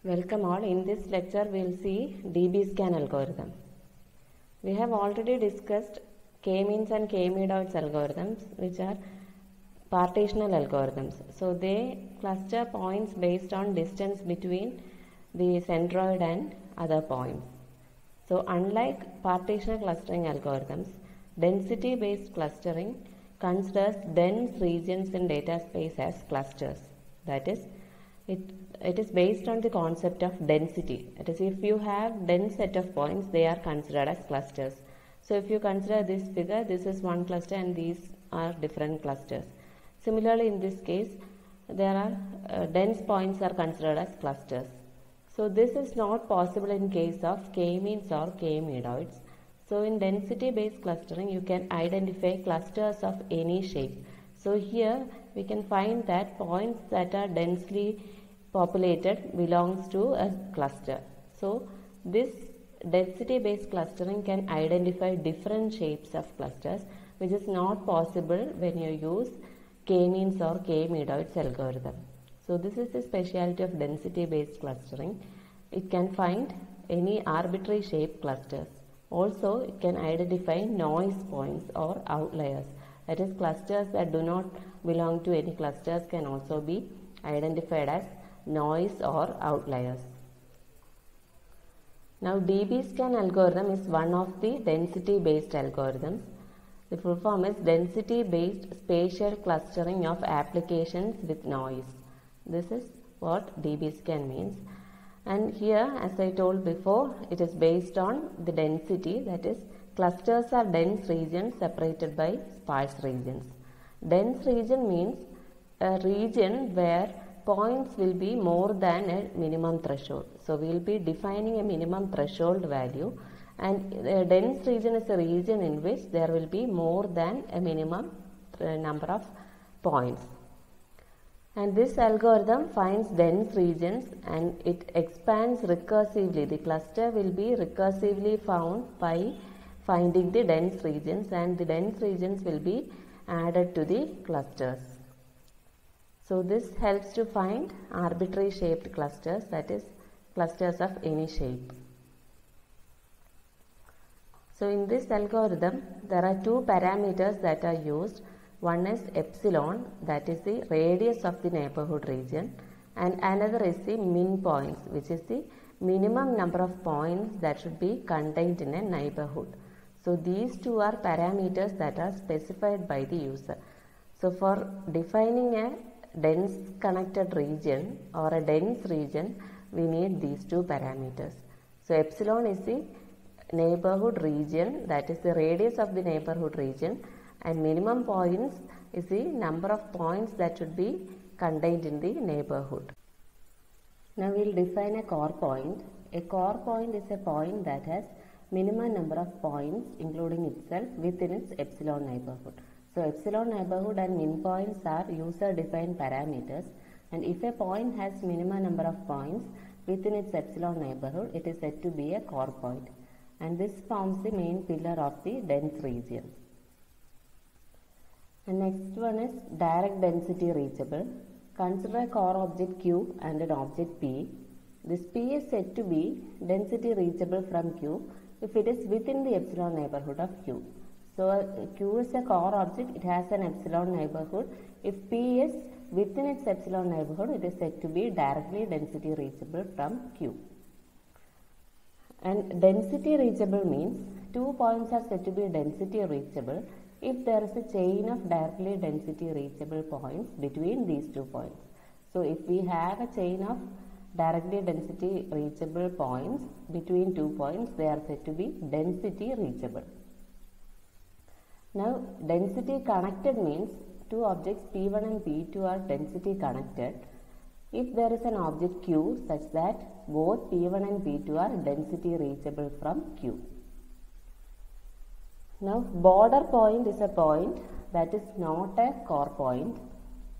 Welcome all. In this lecture we will see dbScan algorithm. We have already discussed k-means and k-medoids algorithms, which are partitional algorithms. So they cluster points based on distance between the centroid and other points. So unlike partitional clustering algorithms, density based clustering considers dense regions in data space as clusters. That is, it is based on the concept of density. That is, if you have dense set of points, they are considered as clusters. So if you consider this figure, this is one cluster and these are different clusters. Similarly, in this case, there are dense points are considered as clusters. So this is not possible in case of k-means or k-medoids. So in density based clustering, you can identify clusters of any shape. So here we can find that points that are densely populated belongs to a cluster. So this density based clustering can identify different shapes of clusters, which is not possible when you use k-means or k-medoids algorithm. So this is the specialty of density based clustering. It can find any arbitrary shape clusters. Also, it can identify noise points or outliers. That is, clusters that do not belong to any clusters can also be identified as noise or outliers. Now, dbScan algorithm is one of the density based algorithms. The full form is density based spatial clustering of applications with noise. This is what dbScan means. And here, as I told before, it is based on the density, that is, clusters are dense regions separated by sparse regions. Dense region means a region where points will be more than a minimum threshold. So we will be defining a minimum threshold value, and a dense region is a region in which there will be more than a minimum number of points. And this algorithm finds dense regions and it expands recursively. The cluster will be recursively found by finding the dense regions, and the dense regions will be added to the clusters. So this helps to find arbitrary shaped clusters, that is, clusters of any shape. So in this algorithm, there are two parameters that are used. One is epsilon, that is the radius of the neighborhood region, and another is the min points, which is the minimum number of points that should be contained in a neighborhood. So these two are parameters that are specified by the user. So for defining a dense connected region or a dense region, we need these two parameters. So epsilon is the neighborhood region, that is the radius of the neighborhood region, and minimum points is the number of points that should be contained in the neighborhood. Now we will define a core point. A core point is a point that has minimum number of points including itself within its epsilon neighborhood. So epsilon neighborhood and min points are user defined parameters, and if a point has minimum number of points within its epsilon neighborhood, it is said to be a core point, and this forms the main pillar of the dense region. The next one is direct density reachable. Consider a core object Q and an object P. This P is said to be density reachable from Q if it is within the epsilon neighborhood of Q. So Q is a core object, it has an epsilon neighborhood. If P is within its epsilon neighborhood, it is said to be directly density reachable from Q. And density reachable means two points are said to be density reachable if there is a chain of directly density reachable points between these two points. So if we have a chain of directly density reachable points between two points, they are said to be density reachable. Now density connected means two objects P1 and P2 are density connected if there is an object Q such that both P1 and P2 are density reachable from Q. Now border point is a point that is not a core point,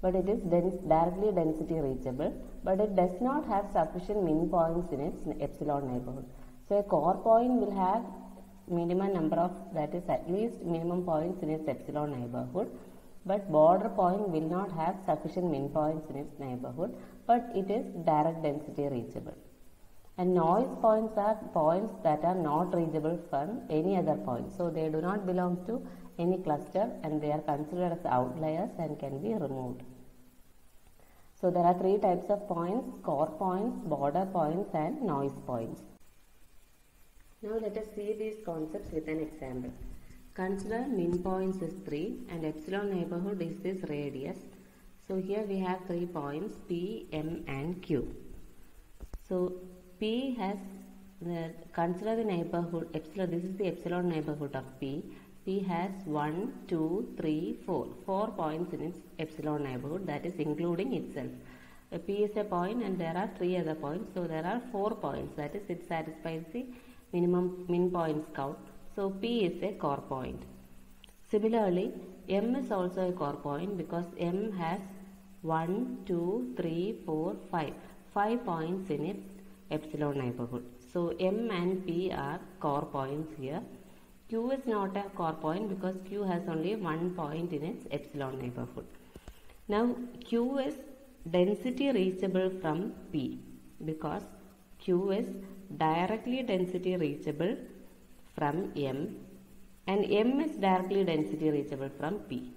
but it is directly density reachable, but it does not have sufficient min points in its epsilon neighborhood. So a core point will have minimum number of, that is at least minimum points in its epsilon neighborhood, but border point will not have sufficient min points in its neighborhood, but it is direct density reachable. And noise points are points that are not reachable from any other point. So they do not belong to any cluster and they are considered as outliers and can be removed. So there are three types of points: core points, border points and noise points. Now let us see these concepts with an example. Consider min points is 3 and epsilon neighborhood is this radius. So here we have 3 points P, M and Q. So P has, consider the neighborhood epsilon, this is the epsilon neighborhood of P. P has 1, 2, 3, 4. 4 points in its epsilon neighborhood, that is including itself. P is a point and there are 3 other points. So there are 4 points, that is it satisfies the minimum min points count. So P is a core point. Similarly, M is also a core point because M has 1, 2, 3, 4, 5. 5 points in its epsilon neighborhood. So M and P are core points here. Q is not a core point because Q has only 1 point in its epsilon neighborhood. Now Q is density reachable from P because Q is directly density reachable from M and M is directly density reachable from P.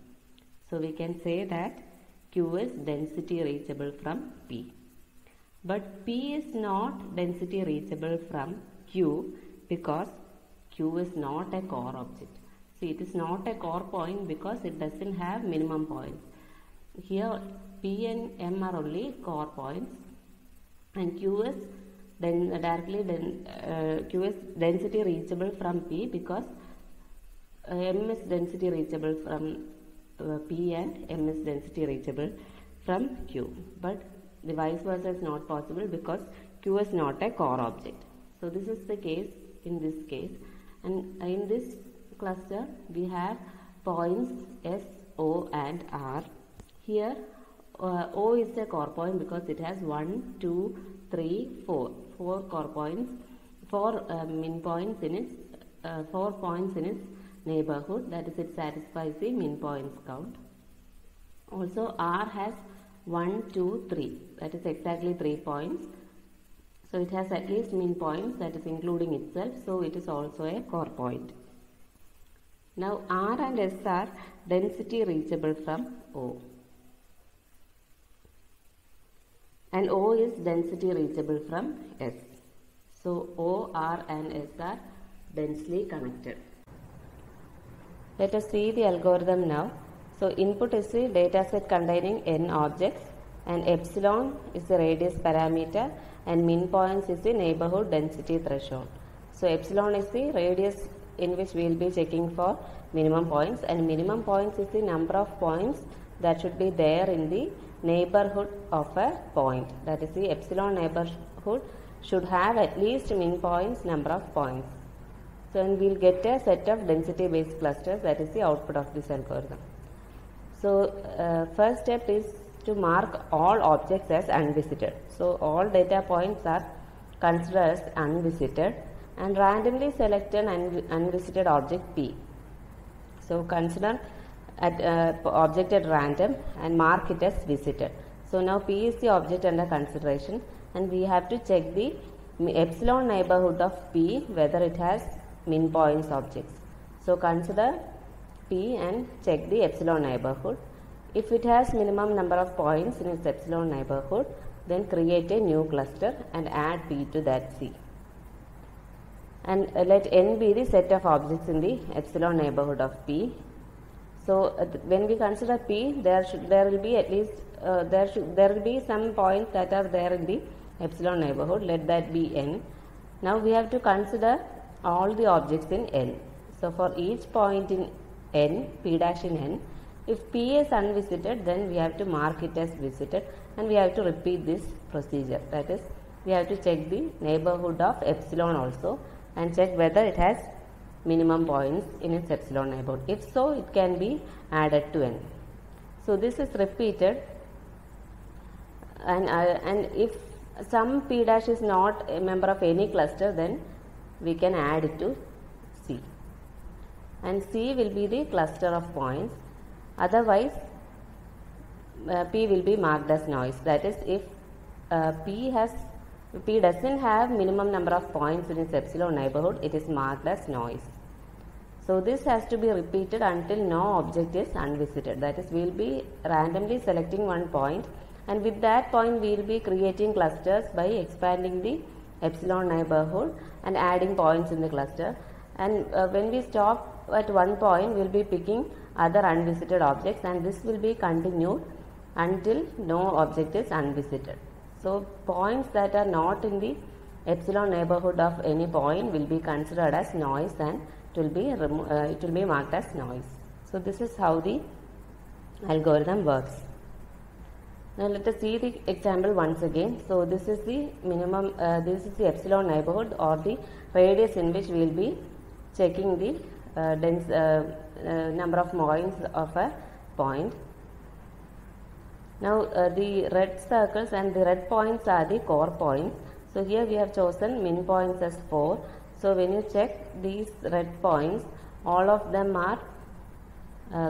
So we can say that Q is density reachable from P. But P is not density reachable from Q because Q is not a core object. See, it is not a core point because it doesn't have minimum points. Here P and M are only core points and Q is Q is density reachable from P because M is density reachable from P and M is density reachable from Q. But the vice versa is not possible because Q is not a core object. So this is the case in this case, and in this cluster we have points S, O and R. Here O is a core point because it has 1, 2, 3, 4. 4 core points, 4 min points in its 4 points in its neighborhood, that is it satisfies the min points count. Also R has 1, 2, 3, that is exactly 3 points. So it has at least min points, that is including itself, so it is also a core point. Now R and S are density reachable from O. And O is density reachable from S. So O, R and S are densely connected. Let us see the algorithm now. So input is the dataset containing n objects and epsilon is the radius parameter and min points is the neighborhood density threshold. So epsilon is the radius in which we will be checking for minimum points and minimum points is the number of points that should be there in the neighborhood of a point. That is the epsilon neighborhood should have at least min points number of points. So and we will get a set of density based clusters, that is the output of this algorithm. So first step is to mark all objects as unvisited. So all data points are considered as unvisited and randomly select an unvisited object P. So consider object at random and mark it as visited. So now P is the object under consideration and we have to check the epsilon neighborhood of P whether it has min points objects. So consider P and check the epsilon neighborhood. If it has minimum number of points in its epsilon neighborhood, then create a new cluster and add P to that C. And let N be the set of objects in the epsilon neighborhood of P. So when we consider P, there will be at least there will be some points that are there in the epsilon neighborhood. Let that be N. Now we have to consider all the objects in N. So for each point in N, P dash in N, if P is unvisited, then we have to mark it as visited and we have to repeat this procedure. That is, we have to check the neighborhood of epsilon also and check whether it has minimum points in its epsilon neighborhood. If so, it can be added to N. So this is repeated and if some P dash is not a member of any cluster, then we can add it to C. And C will be the cluster of points. Otherwise, P will be marked as noise. That is, if P has If P doesn't have minimum number of points in its epsilon neighborhood, it is marked as noise. So this has to be repeated until no object is unvisited. That is, we will be randomly selecting one point, and with that point we will be creating clusters by expanding the epsilon neighborhood and adding points in the cluster. And when we stop at one point, we will be picking other unvisited objects, and this will be continued until no object is unvisited. So points that are not in the epsilon neighborhood of any point will be considered as noise, and it will be marked as noise. So this is how the algorithm works. Now let us see the example once again. So this is the minimum, this is the epsilon neighborhood, or the radius in which we will be checking the number of points of a point. Now the red circles and the red points are the core points. So here we have chosen min points as 4. So when you check these red points, all of them are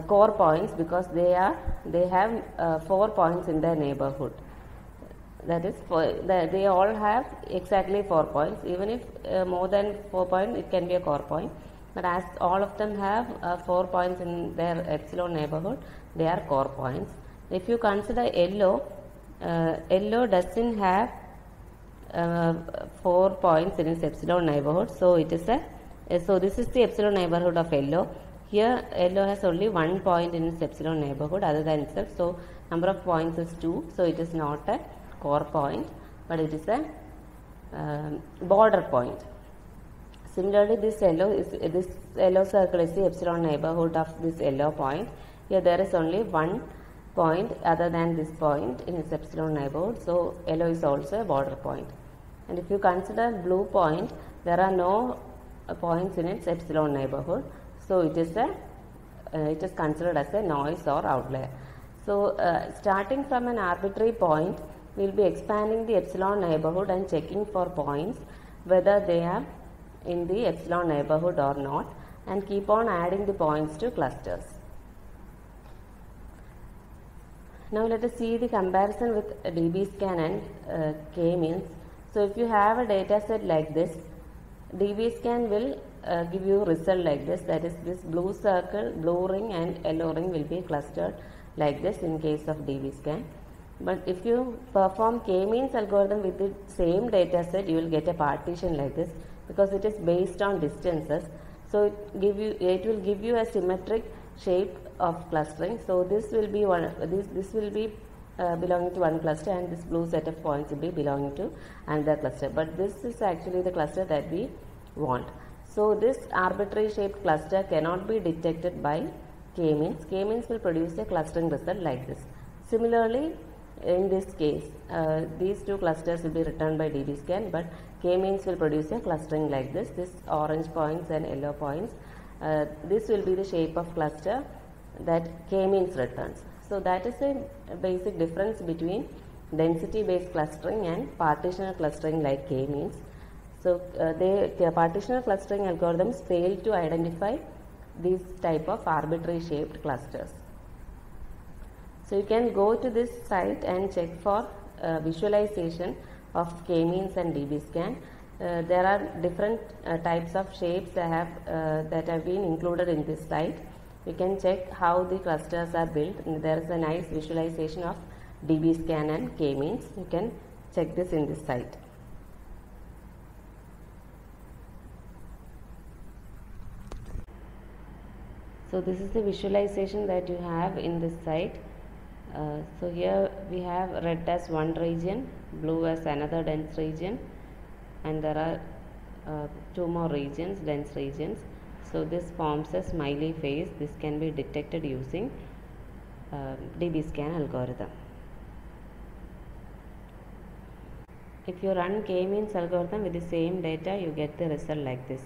core points, because they have 4 points in their neighborhood. That is, they all have exactly 4 points. Even if more than 4 points, it can be a core point. But as all of them have 4 points in their epsilon neighborhood, they are core points. If you consider yellow, yellow doesn't have 4 points in its epsilon neighborhood. So it is so this is the epsilon neighborhood of yellow. Here yellow has only 1 point in its epsilon neighborhood other than itself. So number of points is 2. So it is not a core point, but it is a border point. Similarly, this yellow circle is the epsilon neighborhood of this yellow point. Here there is only 1 point other than this point in its epsilon neighborhood. So yellow is also a border point. And if you consider blue point, there are no points in its epsilon neighborhood. So it is considered as a noise or outlier. So starting from an arbitrary point, we will be expanding the epsilon neighborhood and checking for points whether they are in the epsilon neighborhood or not, and keep on adding the points to clusters. Now let us see the comparison with dbScan and k-means. So if you have a data set like this, dbScan will give you result like this. That is, this blue circle, blue ring and yellow ring will be clustered like this in case of dbScan. But if you perform k-means algorithm with the same data set, you will get a partition like this, because it is based on distances. So it will give you a symmetric shape of clustering. So this will be this will be belonging to one cluster, and this blue set of points will be belonging to another cluster. But this is actually the cluster that we want. So this arbitrary shaped cluster cannot be detected by k-means. K-means will produce a clustering result like this. Similarly, in this case, these two clusters will be returned by dbScan, but k-means will produce a clustering like this. This orange points and yellow points. This will be the shape of cluster that k-means returns. So that is a basic difference between density based clustering and partitional clustering like k-means. So the partitional clustering algorithms fail to identify these type of arbitrary shaped clusters. So you can go to this site and check for visualization of k-means and dbScan. There are different types of shapes that have been included in this site. You can check how the clusters are built. There is a nice visualization of dbScan and k-means. You can check this in this site. So this is the visualization that you have in this site. So here we have red as one region, blue as another dense region, and there are 2 more regions, dense regions. So this forms a smiley face. This can be detected using dbScan algorithm. If you run k-means algorithm with the same data, you get the result like this.